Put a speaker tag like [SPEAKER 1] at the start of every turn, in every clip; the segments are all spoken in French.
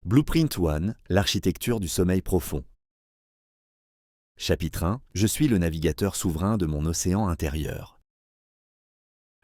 [SPEAKER 1] Blueprint 1, l'architecture du sommeil profond. Chapitre 1, je suis le navigateur souverain de mon océan intérieur.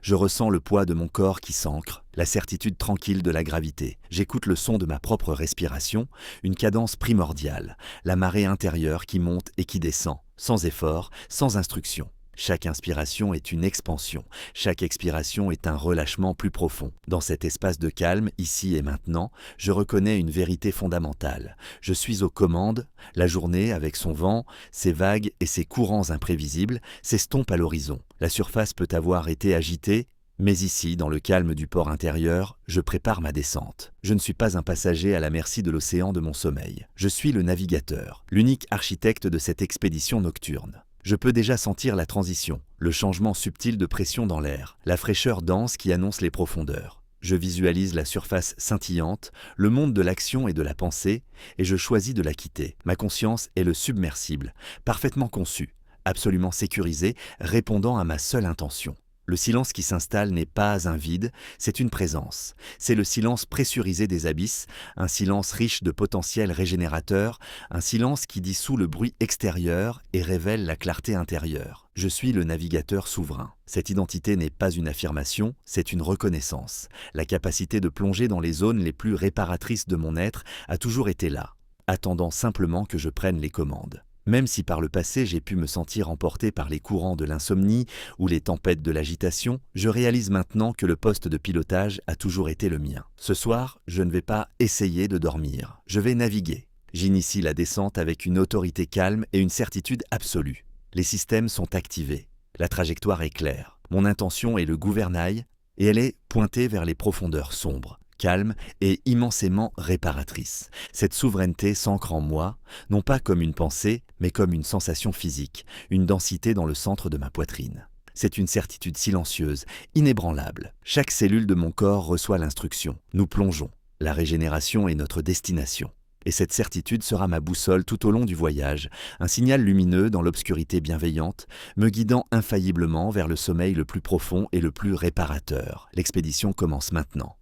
[SPEAKER 1] Je ressens le poids de mon corps qui s'ancre, la certitude tranquille de la gravité. J'écoute le son de ma propre respiration, une cadence primordiale, la marée intérieure qui monte et qui descend, sans effort, sans instruction. Chaque inspiration est une expansion, chaque expiration est un relâchement plus profond. Dans cet espace de calme, ici et maintenant, je reconnais une vérité fondamentale. Je suis aux commandes, la journée, avec son vent, ses vagues et ses courants imprévisibles, s'estompe à l'horizon. La surface peut avoir été agitée, mais ici, dans le calme du port intérieur, je prépare ma descente. Je ne suis pas un passager à la merci de l'océan de mon sommeil. Je suis le navigateur, l'unique architecte de cette expédition nocturne. Je peux déjà sentir la transition, le changement subtil de pression dans l'air, la fraîcheur dense qui annonce les profondeurs. Je visualise la surface scintillante, le monde de l'action et de la pensée, et je choisis de la quitter. Ma conscience est le submersible, parfaitement conçu, absolument sécurisé, répondant à ma seule intention. Le silence qui s'installe n'est pas un vide, c'est une présence. C'est le silence pressurisé des abysses, un silence riche de potentiel régénérateur, un silence qui dissout le bruit extérieur et révèle la clarté intérieure. Je suis le navigateur souverain. Cette identité n'est pas une affirmation, c'est une reconnaissance. La capacité de plonger dans les zones les plus réparatrices de mon être a toujours été là, attendant simplement que je prenne les commandes. Même si par le passé j'ai pu me sentir emporté par les courants de l'insomnie ou les tempêtes de l'agitation, je réalise maintenant que le poste de pilotage a toujours été le mien. Ce soir, je ne vais pas essayer de dormir, je vais naviguer. J'initie la descente avec une autorité calme et une certitude absolue. Les systèmes sont activés, la trajectoire est claire. Mon intention est le gouvernail et elle est pointée vers les profondeurs sombres, calme et immensément réparatrice. Cette souveraineté s'ancre en moi, non pas comme une pensée, mais comme une sensation physique, une densité dans le centre de ma poitrine. C'est une certitude silencieuse, inébranlable. Chaque cellule de mon corps reçoit l'instruction. Nous plongeons. La régénération est notre destination. Et cette certitude sera ma boussole tout au long du voyage, un signal lumineux dans l'obscurité bienveillante, me guidant infailliblement vers le sommeil le plus profond et le plus réparateur. L'expédition commence maintenant.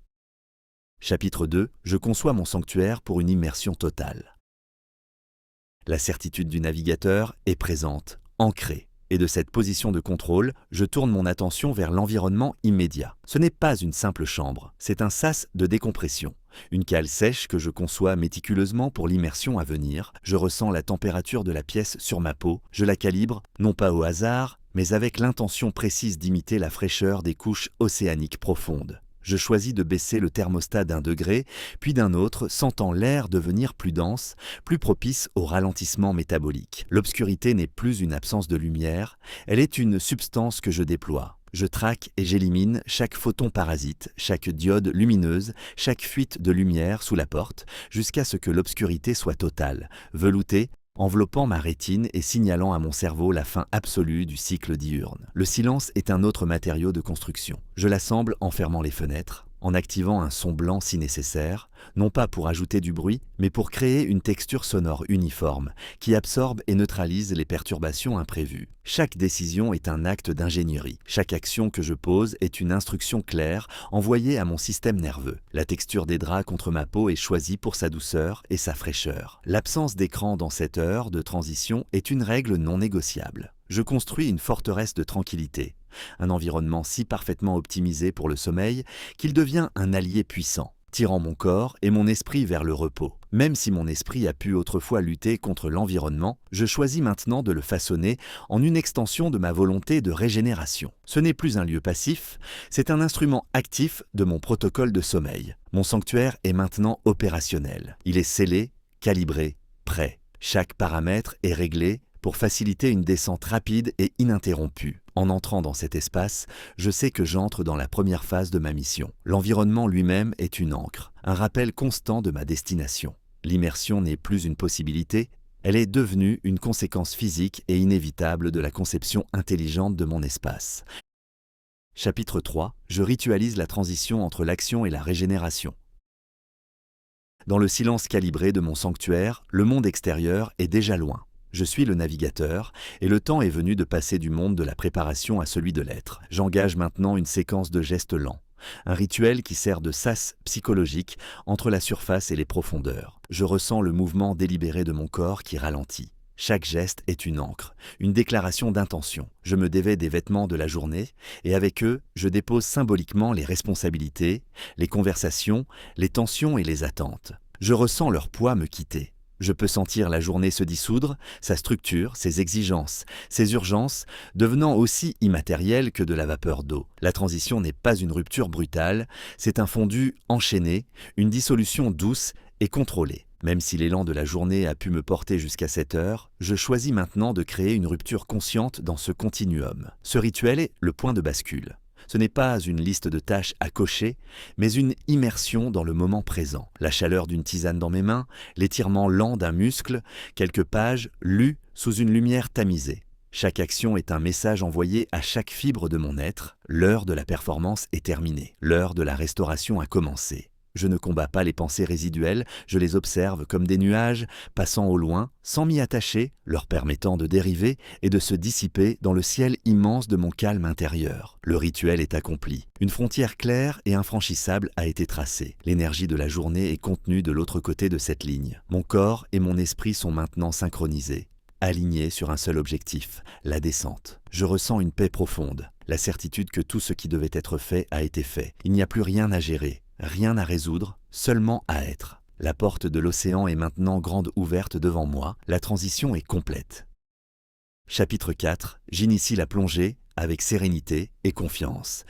[SPEAKER 1] Chapitre 2, je conçois mon sanctuaire pour une immersion totale. La certitude du navigateur est présente, ancrée, et de cette position de contrôle, je tourne mon attention vers l'environnement immédiat. Ce n'est pas une simple chambre, c'est un sas de décompression. Une cale sèche que je conçois méticuleusement pour l'immersion à venir. Je ressens la température de la pièce sur ma peau, je la calibre, non pas au hasard, mais avec l'intention précise d'imiter la fraîcheur des couches océaniques profondes. Je choisis de baisser le thermostat d'1 degré, puis d'un autre, sentant l'air devenir plus dense, plus propice au ralentissement métabolique. L'obscurité n'est plus une absence de lumière, elle est une substance que je déploie. Je traque et j'élimine chaque photon parasite, chaque diode lumineuse, chaque fuite de lumière sous la porte, jusqu'à ce que l'obscurité soit totale, veloutée, enveloppant ma rétine et signalant à mon cerveau la fin absolue du cycle diurne. Le silence est un autre matériau de construction. Je l'assemble en fermant les fenêtres, en activant un son blanc si nécessaire, non pas pour ajouter du bruit, mais pour créer une texture sonore uniforme, qui absorbe et neutralise les perturbations imprévues. Chaque décision est un acte d'ingénierie. Chaque action que je pose est une instruction claire envoyée à mon système nerveux. La texture des draps contre ma peau est choisie pour sa douceur et sa fraîcheur. L'absence d'écran dans cette heure de transition est une règle non négociable. Je construis une forteresse de tranquillité, un environnement si parfaitement optimisé pour le sommeil qu'il devient un allié puissant, tirant mon corps et mon esprit vers le repos. Même si mon esprit a pu autrefois lutter contre l'environnement, je choisis maintenant de le façonner en une extension de ma volonté de régénération. Ce n'est plus un lieu passif, c'est un instrument actif de mon protocole de sommeil. Mon sanctuaire est maintenant opérationnel. Il est scellé, calibré, prêt. Chaque paramètre est réglé pour faciliter une descente rapide et ininterrompue. En entrant dans cet espace, je sais que j'entre dans la première phase de ma mission. L'environnement lui-même est une ancre, un rappel constant de ma destination. L'immersion n'est plus une possibilité, elle est devenue une conséquence physique et inévitable de la conception intelligente de mon espace. Chapitre 3, je ritualise la transition entre l'action et la régénération. Dans le silence calibré de mon sanctuaire, le monde extérieur est déjà loin. Je suis le navigateur, et le temps est venu de passer du monde de la préparation à celui de l'être. J'engage maintenant une séquence de gestes lents. un rituel qui sert de sas psychologique entre la surface et les profondeurs. Je ressens le mouvement délibéré de mon corps qui ralentit. Chaque geste est une ancre, une déclaration d'intention. Je me dévais des vêtements de la journée et avec eux, je dépose symboliquement les responsabilités, les conversations, les tensions et les attentes. Je ressens leur poids me quitter. Je peux sentir la journée se dissoudre, sa structure, ses exigences, ses urgences, devenant aussi immatérielles que de la vapeur d'eau. La transition n'est pas une rupture brutale, c'est un fondu enchaîné, une dissolution douce et contrôlée. Même si l'élan de la journée a pu me porter jusqu'à cette heure, je choisis maintenant de créer une rupture consciente dans ce continuum. Ce rituel est le point de bascule. Ce n'est pas une liste de tâches à cocher, mais une immersion dans le moment présent. La chaleur d'une tisane dans mes mains, l'étirement lent d'un muscle, quelques pages lues sous une lumière tamisée. Chaque action est un message envoyé à chaque fibre de mon être. L'heure de la performance est terminée. L'heure de la restauration a commencé. Je ne combats pas les pensées résiduelles, je les observe comme des nuages, passant au loin, sans m'y attacher, leur permettant de dériver et de se dissiper dans le ciel immense de mon calme intérieur. Le rituel est accompli. Une frontière claire et infranchissable a été tracée. L'énergie de la journée est contenue de l'autre côté de cette ligne. Mon corps et mon esprit sont maintenant synchronisés, alignés sur un seul objectif, la descente. Je ressens une paix profonde, la certitude que tout ce qui devait être fait a été fait. Il n'y a plus rien à gérer. Rien à résoudre, seulement à être. La porte de l'océan est maintenant grande ouverte devant moi, la transition est complète. Chapitre 4. J'initie la plongée avec sérénité et confiance.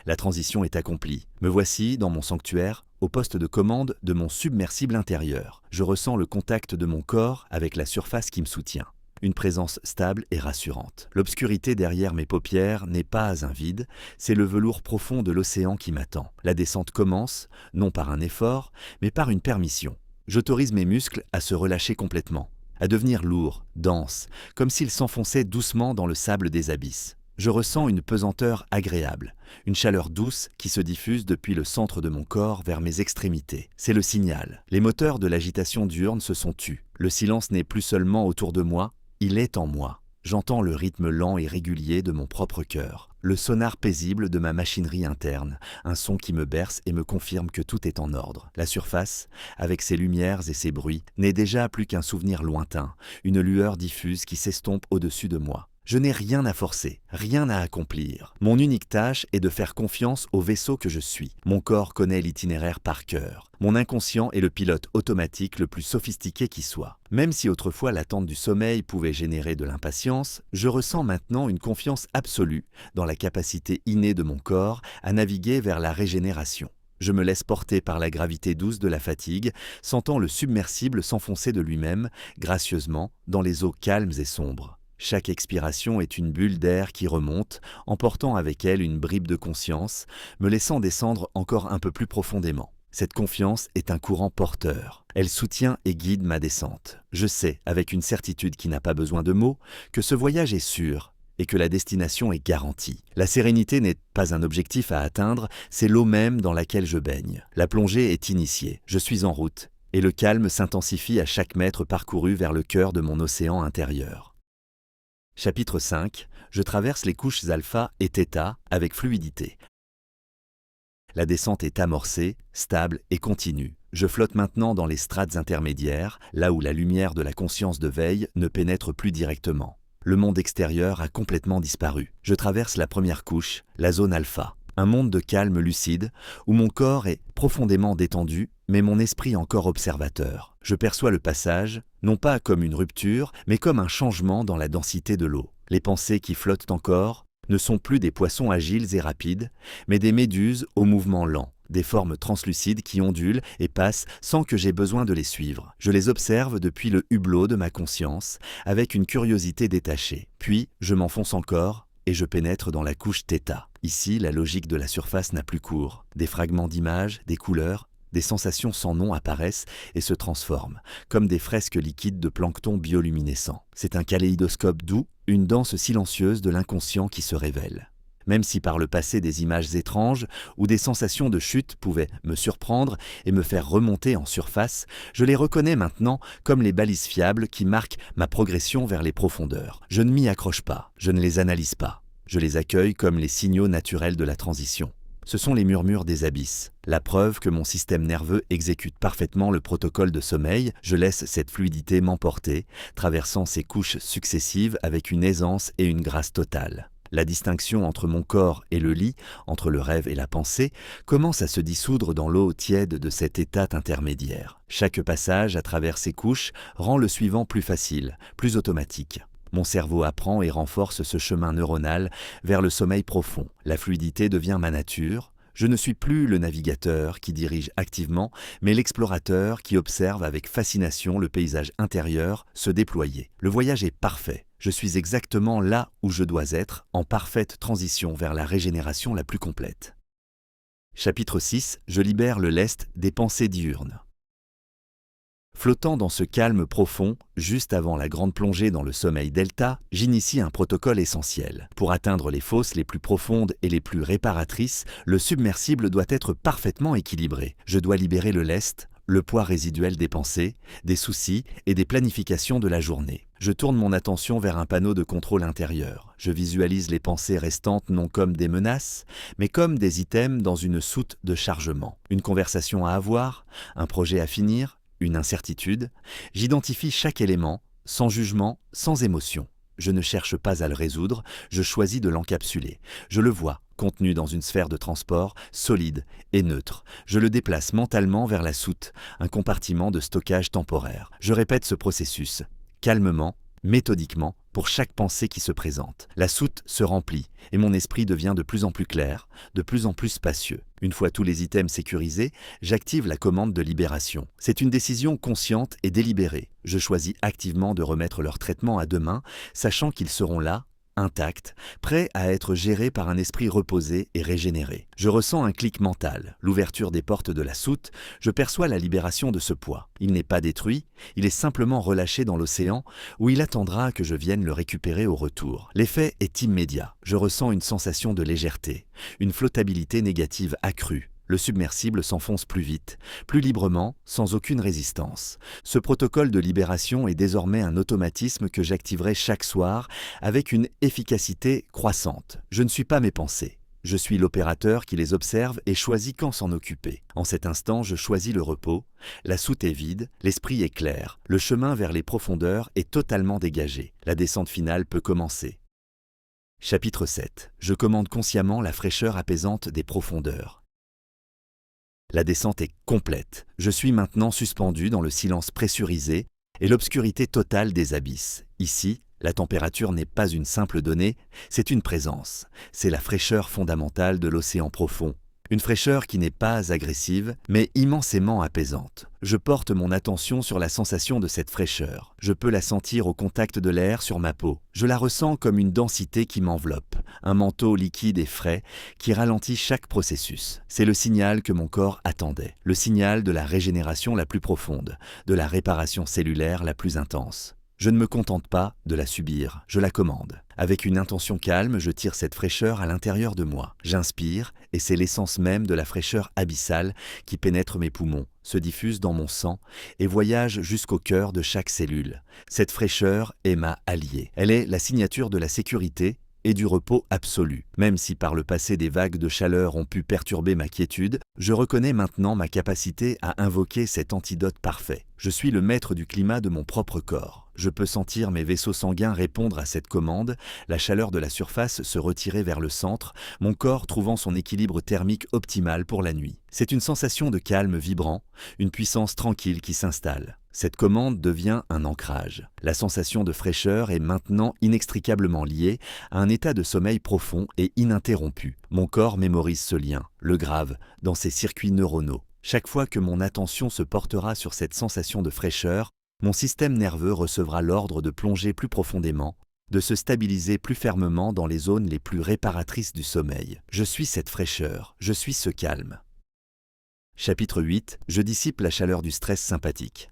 [SPEAKER 1] La transition est accomplie. Me voici dans mon sanctuaire, au poste de commande de mon submersible intérieur. Je ressens le contact de mon corps avec la surface qui me soutient. Une présence stable et rassurante. L'obscurité derrière mes paupières n'est pas un vide, c'est le velours profond de l'océan qui m'attend. La descente commence, non par un effort, mais par une permission. J'autorise mes muscles à se relâcher complètement, à devenir lourds, denses, comme s'ils s'enfonçaient doucement dans le sable des abysses. Je ressens une pesanteur agréable, une chaleur douce qui se diffuse depuis le centre de mon corps vers mes extrémités. C'est le signal. Les moteurs de l'agitation diurne se sont tus. Le silence n'est plus seulement autour de moi, il est en moi. J'entends le rythme lent et régulier de mon propre cœur, le sonar paisible de ma machinerie interne, un son qui me berce et me confirme que tout est en ordre. La surface, avec ses lumières et ses bruits, n'est déjà plus qu'un souvenir lointain, une lueur diffuse qui s'estompe au-dessus de moi. Je n'ai rien à forcer, rien à accomplir. Mon unique tâche est de faire confiance au vaisseau que je suis. Mon corps connaît l'itinéraire par cœur. Mon inconscient est le pilote automatique le plus sophistiqué qui soit. Même si autrefois l'attente du sommeil pouvait générer de l'impatience, je ressens maintenant une confiance absolue dans la capacité innée de mon corps à naviguer vers la régénération. Je me laisse porter par la gravité douce de la fatigue, sentant le submersible s'enfoncer de lui-même, gracieusement, dans les eaux calmes et sombres. Chaque expiration est une bulle d'air qui remonte, emportant avec elle une bribe de conscience, me laissant descendre encore un peu plus profondément. Cette confiance est un courant porteur. Elle soutient et guide ma descente. Je sais, avec une certitude qui n'a pas besoin de mots, que ce voyage est sûr et que la destination est garantie. La sérénité n'est pas un objectif à atteindre, c'est l'eau même dans laquelle je baigne. La plongée est initiée, je suis en route, et le calme s'intensifie à chaque mètre parcouru vers le cœur de mon océan intérieur. Chapitre 5. Je traverse les couches alpha et θ avec fluidité. La descente est amorcée, stable et continue. Je flotte maintenant dans les strates intermédiaires, là où la lumière de la conscience de veille ne pénètre plus directement. Le monde extérieur a complètement disparu. Je traverse la première couche, la zone alpha. Un monde de calme lucide, où mon corps est profondément détendu, mais mon esprit encore observateur. Je perçois le passage, non pas comme une rupture, mais comme un changement dans la densité de l'eau. Les pensées qui flottent encore ne sont plus des poissons agiles et rapides, mais des méduses au mouvement lent, des formes translucides qui ondulent et passent sans que j'aie besoin de les suivre. Je les observe depuis le hublot de ma conscience, avec une curiosité détachée. Puis, je m'enfonce encore, et je pénètre dans la couche θ. Ici, la logique de la surface n'a plus cours. Des fragments d'images, des couleurs, des sensations sans nom apparaissent et se transforment, comme des fresques liquides de plancton bioluminescent. C'est un kaléidoscope doux, une danse silencieuse de l'inconscient qui se révèle. Même si par le passé des images étranges ou des sensations de chute pouvaient me surprendre et me faire remonter en surface, je les reconnais maintenant comme les balises fiables qui marquent ma progression vers les profondeurs. Je ne m'y accroche pas, je ne les analyse pas. Je les accueille comme les signaux naturels de la transition. Ce sont les murmures des abysses. La preuve que mon système nerveux exécute parfaitement le protocole de sommeil, je laisse cette fluidité m'emporter, traversant ces couches successives avec une aisance et une grâce totale. La distinction entre mon corps et le lit, entre le rêve et la pensée, commence à se dissoudre dans l'eau tiède de cet état intermédiaire. Chaque passage à travers ces couches rend le suivant plus facile, plus automatique. Mon cerveau apprend et renforce ce chemin neuronal vers le sommeil profond. La fluidité devient ma nature. Je ne suis plus le navigateur qui dirige activement, mais l'explorateur qui observe avec fascination le paysage intérieur se déployer. Le voyage est parfait. Je suis exactement là où je dois être, en parfaite transition vers la régénération la plus complète. Chapitre 6. Je libère le lest des pensées diurnes. Flottant dans ce calme profond, juste avant la grande plongée dans le sommeil delta, j'initie un protocole essentiel. Pour atteindre les fosses les plus profondes et les plus réparatrices, le submersible doit être parfaitement équilibré. Je dois libérer le lest, le poids résiduel des pensées, des soucis et des planifications de la journée. Je tourne mon attention vers un panneau de contrôle intérieur. Je visualise les pensées restantes non comme des menaces, mais comme des items dans une soute de chargement. Une conversation à avoir, un projet à finir, une incertitude. J'identifie chaque élément, sans jugement, sans émotion. Je ne cherche pas à le résoudre, je choisis de l'encapsuler. Je le vois, contenu dans une sphère de transport, solide et neutre. Je le déplace mentalement vers la soute, un compartiment de stockage temporaire. Je répète ce processus, calmement, méthodiquement, pour chaque pensée qui se présente. La soute se remplit et mon esprit devient de plus en plus clair, de plus en plus spacieux. Une fois tous les items sécurisés, j'active la commande de libération. C'est une décision consciente et délibérée. Je choisis activement de remettre leur traitement à demain, sachant qu'ils seront là, intacts, prêts à être gérés par un esprit reposé et régénéré. Je ressens un clic mental, l'ouverture des portes de la soute, je perçois la libération de ce poids. Il n'est pas détruit, il est simplement relâché dans l'océan où il attendra que je vienne le récupérer au retour. L'effet est immédiat. Je ressens une sensation de légèreté, une flottabilité négative accrue. Le submersible s'enfonce plus vite, plus librement, sans aucune résistance. Ce protocole de libération est désormais un automatisme que j'activerai chaque soir avec une efficacité croissante. Je ne suis pas mes pensées. Je suis l'opérateur qui les observe et choisit quand s'en occuper. En cet instant, je choisis le repos. La soute est vide, l'esprit est clair. Le chemin vers les profondeurs est totalement dégagé. La descente finale peut commencer. Chapitre 7. Je commande consciemment la fraîcheur apaisante des profondeurs. La descente est complète. Je suis maintenant suspendu dans le silence pressurisé et l'obscurité totale des abysses. Ici, la température n'est pas une simple donnée, c'est une présence. C'est la fraîcheur fondamentale de l'océan profond. Une fraîcheur qui n'est pas agressive, mais immensément apaisante. Je porte mon attention sur la sensation de cette fraîcheur. Je peux la sentir au contact de l'air sur ma peau. Je la ressens comme une densité qui m'enveloppe, un manteau liquide et frais qui ralentit chaque processus. C'est le signal que mon corps attendait, le signal de la régénération la plus profonde, de la réparation cellulaire la plus intense. Je ne me contente pas de la subir, je la commande. Avec une intention calme, je tire cette fraîcheur à l'intérieur de moi. J'inspire, et c'est l'essence même de la fraîcheur abyssale qui pénètre mes poumons, se diffuse dans mon sang et voyage jusqu'au cœur de chaque cellule. Cette fraîcheur est ma alliée. Elle est la signature de la sécurité et du repos absolu. Même si par le passé des vagues de chaleur ont pu perturber ma quiétude, je reconnais maintenant ma capacité à invoquer cet antidote parfait. Je suis le maître du climat de mon propre corps. Je peux sentir mes vaisseaux sanguins répondre à cette commande, la chaleur de la surface se retirer vers le centre, mon corps trouvant son équilibre thermique optimal pour la nuit. C'est une sensation de calme vibrant, une puissance tranquille qui s'installe. Cette commande devient un ancrage. La sensation de fraîcheur est maintenant inextricablement liée à un état de sommeil profond et ininterrompu. Mon corps mémorise ce lien, le grave, dans ses circuits neuronaux. Chaque fois que mon attention se portera sur cette sensation de fraîcheur, mon système nerveux recevra l'ordre de plonger plus profondément, de se stabiliser plus fermement dans les zones les plus réparatrices du sommeil. Je suis cette fraîcheur, je suis ce calme. Chapitre 8. Je dissipe la chaleur du stress sympathique.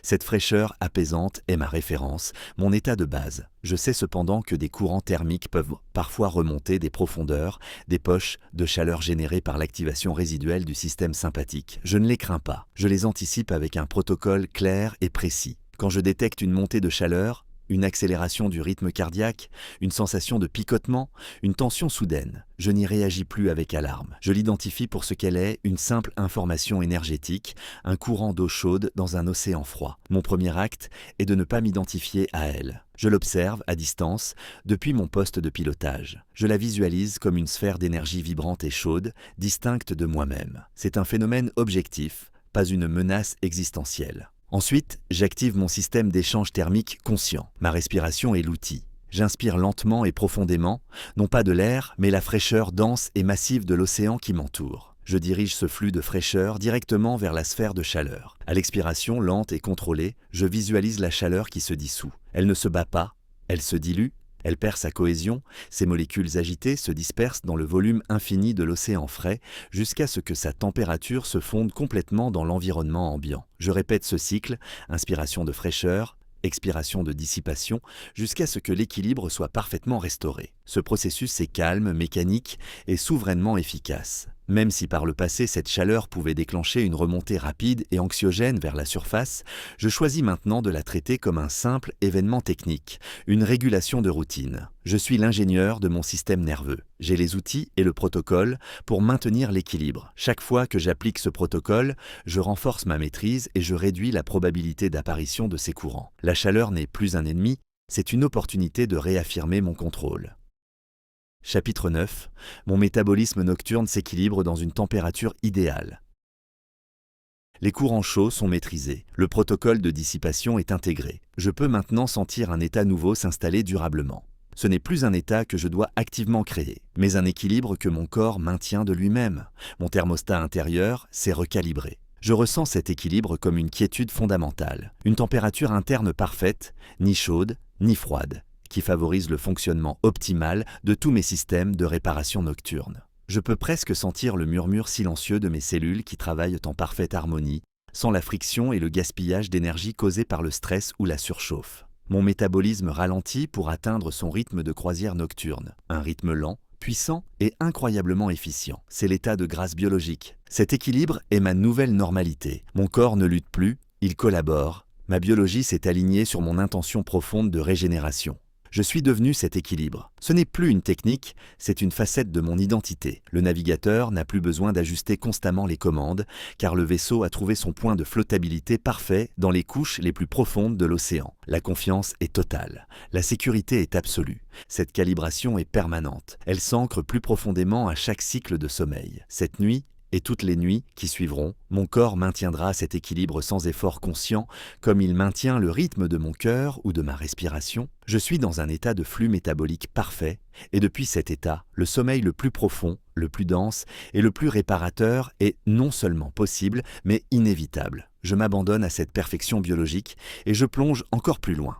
[SPEAKER 1] Cette fraîcheur apaisante est ma référence, mon état de base. Je sais cependant que des courants thermiques peuvent parfois remonter des profondeurs, des poches de chaleur générées par l'activation résiduelle du système sympathique. Je ne les crains pas, je les anticipe avec un protocole clair et précis. Quand je détecte une montée de chaleur, une accélération du rythme cardiaque, une sensation de picotement, une tension soudaine. Je n'y réagis plus avec alarme. Je l'identifie pour ce qu'elle est, une simple information énergétique, un courant d'eau chaude dans un océan froid. Mon premier acte est de ne pas m'identifier à elle. Je l'observe à distance, depuis mon poste de pilotage. Je la visualise comme une sphère d'énergie vibrante et chaude, distincte de moi-même. C'est un phénomène objectif, pas une menace existentielle. Ensuite, j'active mon système d'échange thermique conscient. Ma respiration est l'outil. J'inspire lentement et profondément, non pas de l'air, mais la fraîcheur dense et massive de l'océan qui m'entoure. Je dirige ce flux de fraîcheur directement vers la sphère de chaleur. À l'expiration lente et contrôlée, je visualise la chaleur qui se dissout. Elle ne se bat pas, elle se dilue, elle perd sa cohésion, ses molécules agitées se dispersent dans le volume infini de l'océan frais jusqu'à ce que sa température se fonde complètement dans l'environnement ambiant. Je répète ce cycle, inspiration de fraîcheur, expiration de dissipation, jusqu'à ce que l'équilibre soit parfaitement restauré. Ce processus est calme, mécanique et souverainement efficace. Même si par le passé cette chaleur pouvait déclencher une remontée rapide et anxiogène vers la surface, je choisis maintenant de la traiter comme un simple événement technique, une régulation de routine. Je suis l'ingénieur de mon système nerveux. J'ai les outils et le protocole pour maintenir l'équilibre. Chaque fois que j'applique ce protocole, je renforce ma maîtrise et je réduis la probabilité d'apparition de ces courants. La chaleur n'est plus un ennemi, c'est une opportunité de réaffirmer mon contrôle. Chapitre 9. Mon métabolisme nocturne s'équilibre dans une température idéale. Les courants chauds sont maîtrisés. Le protocole de dissipation est intégré. Je peux maintenant sentir un état nouveau s'installer durablement. Ce n'est plus un état que je dois activement créer, mais un équilibre que mon corps maintient de lui-même. Mon thermostat intérieur s'est recalibré. Je ressens cet équilibre comme une quiétude fondamentale. Une température interne parfaite, ni chaude, ni froide, qui favorise le fonctionnement optimal de tous mes systèmes de réparation nocturne. Je peux presque sentir le murmure silencieux de mes cellules qui travaillent en parfaite harmonie, sans la friction et le gaspillage d'énergie causés par le stress ou la surchauffe. Mon métabolisme ralentit pour atteindre son rythme de croisière nocturne, un rythme lent, puissant et incroyablement efficient. C'est l'état de grâce biologique. Cet équilibre est ma nouvelle normalité. Mon corps ne lutte plus, il collabore. Ma biologie s'est alignée sur mon intention profonde de régénération. Je suis devenu cet équilibre. Ce n'est plus une technique, c'est une facette de mon identité. Le navigateur n'a plus besoin d'ajuster constamment les commandes, car le vaisseau a trouvé son point de flottabilité parfait dans les couches les plus profondes de l'océan. La confiance est totale. La sécurité est absolue. Cette calibration est permanente. Elle s'ancre plus profondément à chaque cycle de sommeil. Cette nuit, et toutes les nuits qui suivront, mon corps maintiendra cet équilibre sans effort conscient, comme il maintient le rythme de mon cœur ou de ma respiration. Je suis dans un état de flux métabolique parfait, et depuis cet état, le sommeil le plus profond, le plus dense et le plus réparateur est non seulement possible, mais inévitable. Je m'abandonne à cette perfection biologique et je plonge encore plus loin.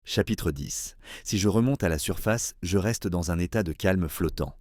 [SPEAKER 1] Chapitre 10. Si je remonte à la surface, je reste dans un état de calme flottant.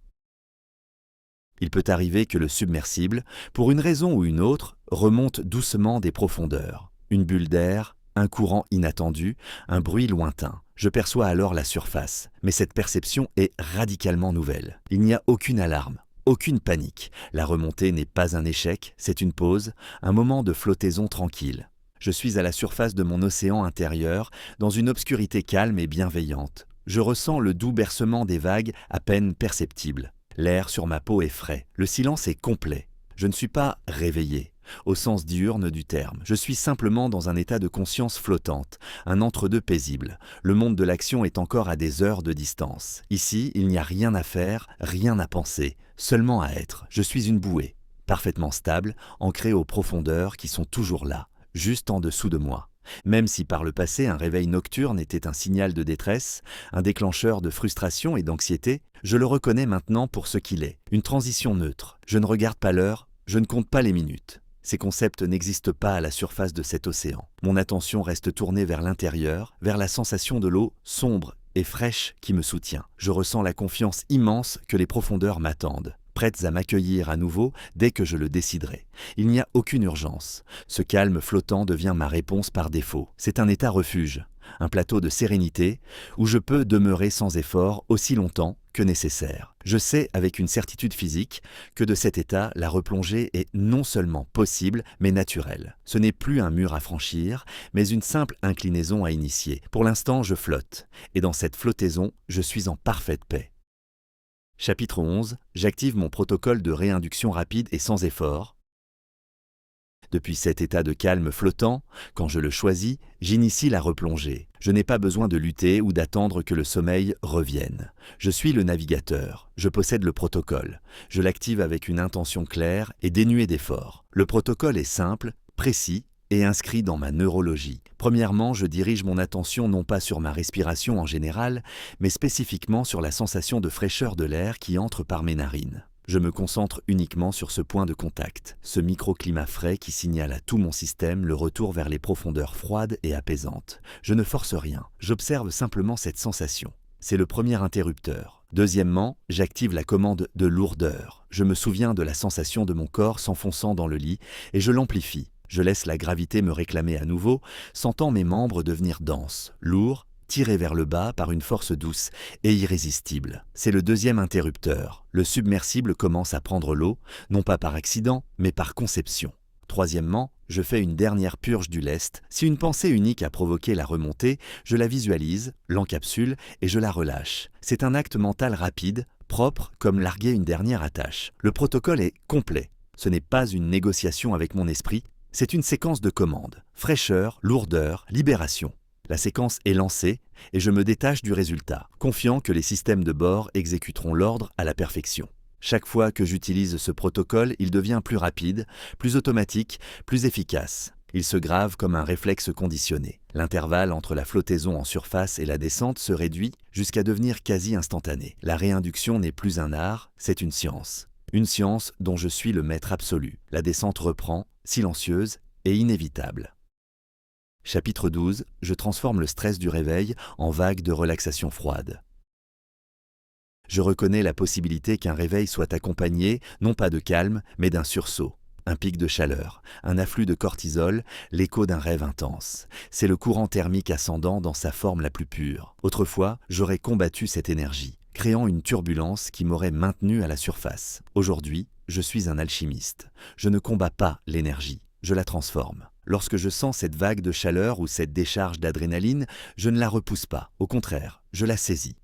[SPEAKER 1] Il peut arriver que le submersible, pour une raison ou une autre, remonte doucement des profondeurs. Une bulle d'air, un courant inattendu, un bruit lointain. Je perçois alors la surface, mais cette perception est radicalement nouvelle. Il n'y a aucune alarme, aucune panique. La remontée n'est pas un échec, c'est une pause, un moment de flottaison tranquille. Je suis à la surface de mon océan intérieur, dans une obscurité calme et bienveillante. Je ressens le doux bercement des vagues à peine perceptibles. L'air sur ma peau est frais. Le silence est complet. Je ne suis pas réveillé, au sens diurne du terme. Je suis simplement dans un état de conscience flottante, un entre-deux paisible. Le monde de l'action est encore à des heures de distance. Ici, il n'y a rien à faire, rien à penser, seulement à être. Je suis une bouée, parfaitement stable, ancrée aux profondeurs qui sont toujours là, juste en dessous de moi. Même si par le passé un réveil nocturne était un signal de détresse, un déclencheur de frustration et d'anxiété, je le reconnais maintenant pour ce qu'il est, une transition neutre. Je ne regarde pas l'heure, je ne compte pas les minutes. Ces concepts n'existent pas à la surface de cet océan. Mon attention reste tournée vers l'intérieur, vers la sensation de l'eau sombre et fraîche qui me soutient. Je ressens la confiance immense que les profondeurs m'attendent, prêtes à m'accueillir à nouveau dès que je le déciderai. Il n'y a aucune urgence. Ce calme flottant devient ma réponse par défaut. C'est un état refuge, un plateau de sérénité où je peux demeurer sans effort aussi longtemps que nécessaire. Je sais avec une certitude physique que de cet état, la replongée est non seulement possible, mais naturelle. Ce n'est plus un mur à franchir, mais une simple inclinaison à initier. Pour l'instant, je flotte, et dans cette flottaison, je suis en parfaite paix. Chapitre 11. J'active mon protocole de réinduction rapide et sans effort. Depuis cet état de calme flottant, quand je le choisis, j'initie la replongée. Je n'ai pas besoin de lutter ou d'attendre que le sommeil revienne. Je suis le navigateur, je possède le protocole. Je l'active avec une intention claire et dénuée d'effort. Le protocole est simple, précis et inscrit dans ma neurologie. Premièrement, je dirige mon attention non pas sur ma respiration en général, mais spécifiquement sur la sensation de fraîcheur de l'air qui entre par mes narines. Je me concentre uniquement sur ce point de contact, ce microclimat frais qui signale à tout mon système le retour vers les profondeurs froides et apaisantes. Je ne force rien, j'observe simplement cette sensation. C'est le premier interrupteur. Deuxièmement, j'active la commande de lourdeur. Je me souviens de la sensation de mon corps s'enfonçant dans le lit et je l'amplifie. Je laisse la gravité me réclamer à nouveau, sentant mes membres devenir denses, lourds, tiré vers le bas par une force douce et irrésistible. C'est le deuxième interrupteur. Le submersible commence à prendre l'eau, non pas par accident, mais par conception. Troisièmement, je fais une dernière purge du lest. Si une pensée unique a provoqué la remontée, je la visualise, l'encapsule et je la relâche. C'est un acte mental rapide, propre comme larguer une dernière attache. Le protocole est complet. Ce n'est pas une négociation avec mon esprit, c'est une séquence de commandes. Fraîcheur, lourdeur, libération. La séquence est lancée et je me détache du résultat, confiant que les systèmes de bord exécuteront l'ordre à la perfection. Chaque fois que j'utilise ce protocole, il devient plus rapide, plus automatique, plus efficace. Il se grave comme un réflexe conditionné. L'intervalle entre la flottaison en surface et la descente se réduit jusqu'à devenir quasi instantané. La réinduction n'est plus un art, c'est une science. Une science dont je suis le maître absolu. La descente reprend, silencieuse et inévitable. Chapitre 12. Je transforme le stress du réveil en vague de relaxation froide. Je reconnais la possibilité qu'un réveil soit accompagné, non pas de calme, mais d'un sursaut. Un pic de chaleur, un afflux de cortisol, l'écho d'un rêve intense. C'est le courant thermique ascendant dans sa forme la plus pure. Autrefois, j'aurais combattu cette énergie, créant une turbulence qui m'aurait maintenu à la surface. Aujourd'hui, je suis un alchimiste. Je ne combats pas l'énergie, je la transforme. Lorsque je sens cette vague de chaleur ou cette décharge d'adrénaline, je ne la repousse pas. Au contraire, je la saisis.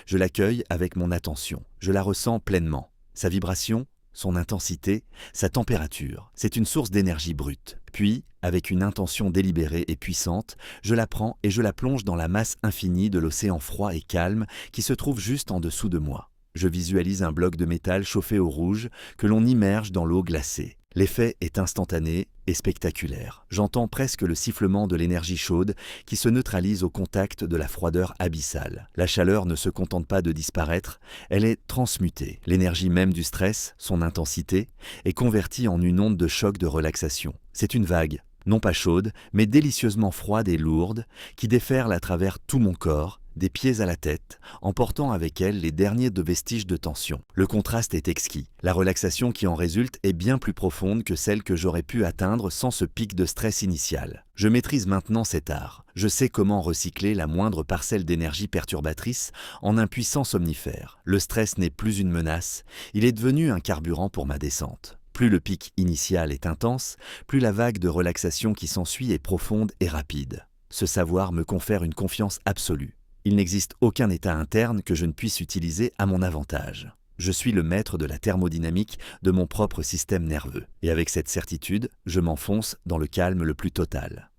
[SPEAKER 1] Je l'accueille avec mon attention. Je la ressens pleinement. Sa vibration, son intensité, sa température. C'est une source d'énergie brute. Puis, avec une intention délibérée et puissante, je la prends et je la plonge dans la masse infinie de l'océan froid et calme qui se trouve juste en dessous de moi. Je visualise un bloc de métal chauffé au rouge que l'on immerge dans l'eau glacée. L'effet est instantané et spectaculaire. J'entends presque le sifflement de l'énergie chaude qui se neutralise au contact de la froideur abyssale. La chaleur ne se contente pas de disparaître, elle est transmutée. L'énergie même du stress, son intensité, est convertie en une onde de choc de relaxation. C'est une vague, non pas chaude, mais délicieusement froide et lourde, qui déferle à travers tout mon corps, des pieds à la tête, emportant avec elle les derniers vestiges de tension. Le contraste est exquis. La relaxation qui en résulte est bien plus profonde que celle que j'aurais pu atteindre sans ce pic de stress initial. Je maîtrise maintenant cet art. Je sais comment recycler la moindre parcelle d'énergie perturbatrice en un puissant somnifère. Le stress n'est plus une menace, il est devenu un carburant pour ma descente. Plus le pic initial est intense, plus la vague de relaxation qui s'ensuit est profonde et rapide. Ce savoir me confère une confiance absolue. Il n'existe aucun état interne que je ne puisse utiliser à mon avantage. Je suis le maître de la thermodynamique de mon propre système nerveux. Et avec cette certitude, je m'enfonce dans le calme le plus total.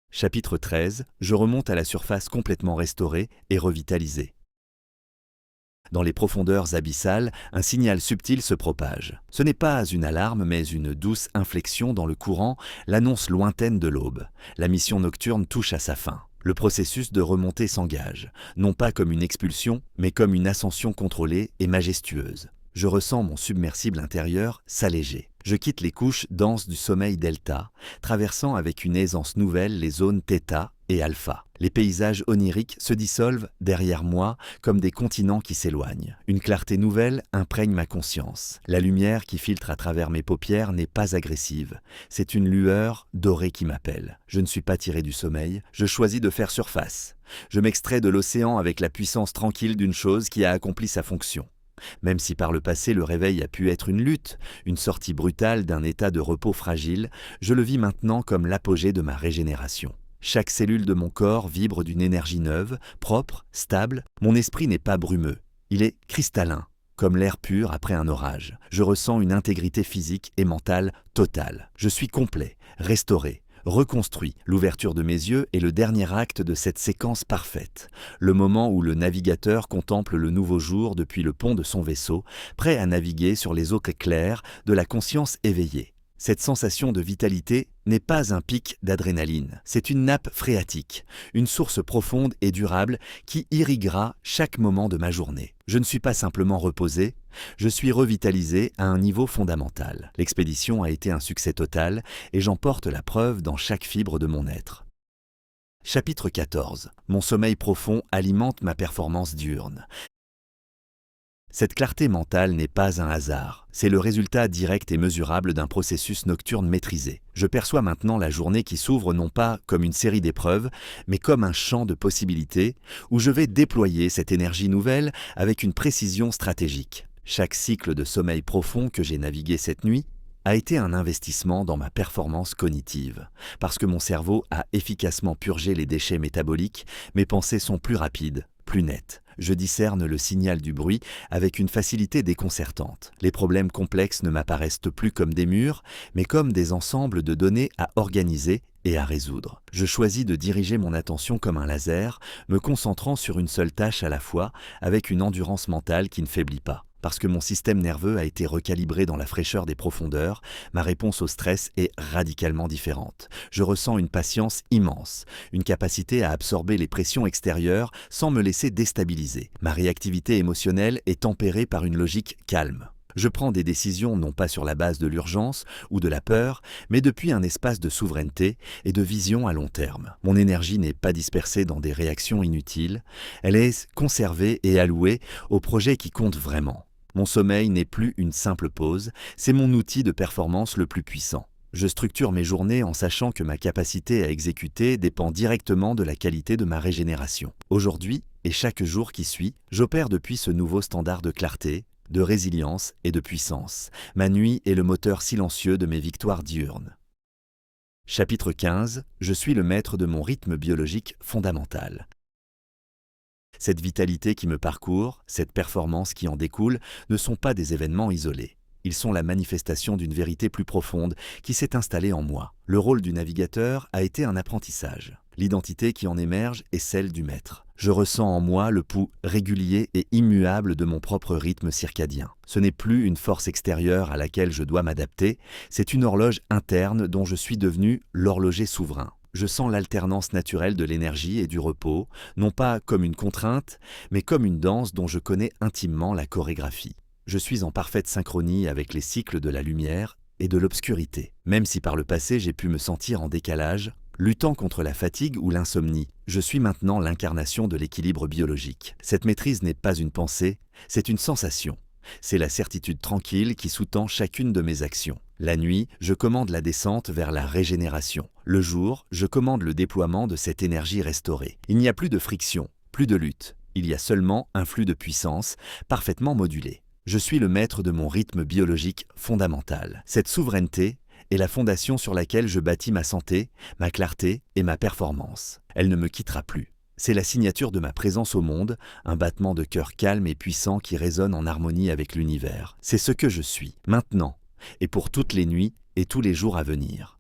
[SPEAKER 1] Chapitre 13. Je remonte à la surface complètement restaurée et revitalisée. Dans les profondeurs abyssales, un signal subtil se propage. Ce n'est pas une alarme, mais une douce inflexion dans le courant, l'annonce lointaine de l'aube. La mission nocturne touche à sa fin. Le processus de remontée s'engage, non pas comme une expulsion, mais comme une ascension contrôlée et majestueuse. Je ressens mon submersible intérieur s'alléger. Je quitte les couches denses du sommeil delta, traversant avec une aisance nouvelle les zones θ et alpha. Les paysages oniriques se dissolvent derrière moi comme des continents qui s'éloignent. Une clarté nouvelle imprègne ma conscience. La lumière qui filtre à travers mes paupières n'est pas agressive. C'est une lueur dorée qui m'appelle. Je ne suis pas tiré du sommeil, je choisis de faire surface. Je m'extrais de l'océan avec la puissance tranquille d'une chose qui a accompli sa fonction. Même si par le passé le réveil a pu être une lutte, une sortie brutale d'un état de repos fragile, je le vis maintenant comme l'apogée de ma régénération. Chaque cellule de mon corps vibre d'une énergie neuve, propre, stable. Mon esprit n'est pas brumeux, il est cristallin, comme l'air pur après un orage. Je ressens une intégrité physique et mentale totale. Je suis complet, restauré, reconstruit. L'ouverture de mes yeux est le dernier acte de cette séquence parfaite. Le moment où le navigateur contemple le nouveau jour depuis le pont de son vaisseau, prêt à naviguer sur les eaux claires de la conscience éveillée. Cette sensation de vitalité n'est pas un pic d'adrénaline, c'est une nappe phréatique, une source profonde et durable qui irriguera chaque moment de ma journée. Je ne suis pas simplement reposé, je suis revitalisé à un niveau fondamental. L'expédition a été un succès total et j'en porte la preuve dans chaque fibre de mon être. Chapitre 14. Mon sommeil profond alimente ma performance diurne. Cette clarté mentale n'est pas un hasard, c'est le résultat direct et mesurable d'un processus nocturne maîtrisé. Je perçois maintenant la journée qui s'ouvre non pas comme une série d'épreuves, mais comme un champ de possibilités où je vais déployer cette énergie nouvelle avec une précision stratégique. Chaque cycle de sommeil profond que j'ai navigué cette nuit a été un investissement dans ma performance cognitive. Parce que mon cerveau a efficacement purgé les déchets métaboliques, mes pensées sont plus rapides, plus nettes. Je discerne le signal du bruit avec une facilité déconcertante. Les problèmes complexes ne m'apparaissent plus comme des murs, mais comme des ensembles de données à organiser et à résoudre. Je choisis de diriger mon attention comme un laser, me concentrant sur une seule tâche à la fois, avec une endurance mentale qui ne faiblit pas. Parce que mon système nerveux a été recalibré dans la fraîcheur des profondeurs, ma réponse au stress est radicalement différente. Je ressens une patience immense, une capacité à absorber les pressions extérieures sans me laisser déstabiliser. Ma réactivité émotionnelle est tempérée par une logique calme. Je prends des décisions non pas sur la base de l'urgence ou de la peur, mais depuis un espace de souveraineté et de vision à long terme. Mon énergie n'est pas dispersée dans des réactions inutiles, elle est conservée et allouée aux projets qui comptent vraiment. Mon sommeil n'est plus une simple pause, c'est mon outil de performance le plus puissant. Je structure mes journées en sachant que ma capacité à exécuter dépend directement de la qualité de ma régénération. Aujourd'hui, et chaque jour qui suit, j'opère depuis ce nouveau standard de clarté, de résilience et de puissance. Ma nuit est le moteur silencieux de mes victoires diurnes. Chapitre 15. Je suis le maître de mon rythme biologique fondamental. Cette vitalité qui me parcourt, cette performance qui en découle, ne sont pas des événements isolés. Ils sont la manifestation d'une vérité plus profonde qui s'est installée en moi. Le rôle du navigateur a été un apprentissage. L'identité qui en émerge est celle du maître. Je ressens en moi le pouls régulier et immuable de mon propre rythme circadien. Ce n'est plus une force extérieure à laquelle je dois m'adapter, c'est une horloge interne dont je suis devenu l'horloger souverain. Je sens l'alternance naturelle de l'énergie et du repos, non pas comme une contrainte, mais comme une danse dont je connais intimement la chorégraphie. Je suis en parfaite synchronie avec les cycles de la lumière et de l'obscurité. Même si par le passé j'ai pu me sentir en décalage, luttant contre la fatigue ou l'insomnie, je suis maintenant l'incarnation de l'équilibre biologique. Cette maîtrise n'est pas une pensée, c'est une sensation. C'est la certitude tranquille qui sous-tend chacune de mes actions. La nuit, je commande la descente vers la régénération. Le jour, je commande le déploiement de cette énergie restaurée. Il n'y a plus de friction, plus de lutte. Il y a seulement un flux de puissance, parfaitement modulé. Je suis le maître de mon rythme biologique fondamental. Cette souveraineté est la fondation sur laquelle je bâtis ma santé, ma clarté et ma performance. Elle ne me quittera plus. C'est la signature de ma présence au monde, un battement de cœur calme et puissant qui résonne en harmonie avec l'univers. C'est ce que je suis, maintenant, et pour toutes les nuits et tous les jours à venir.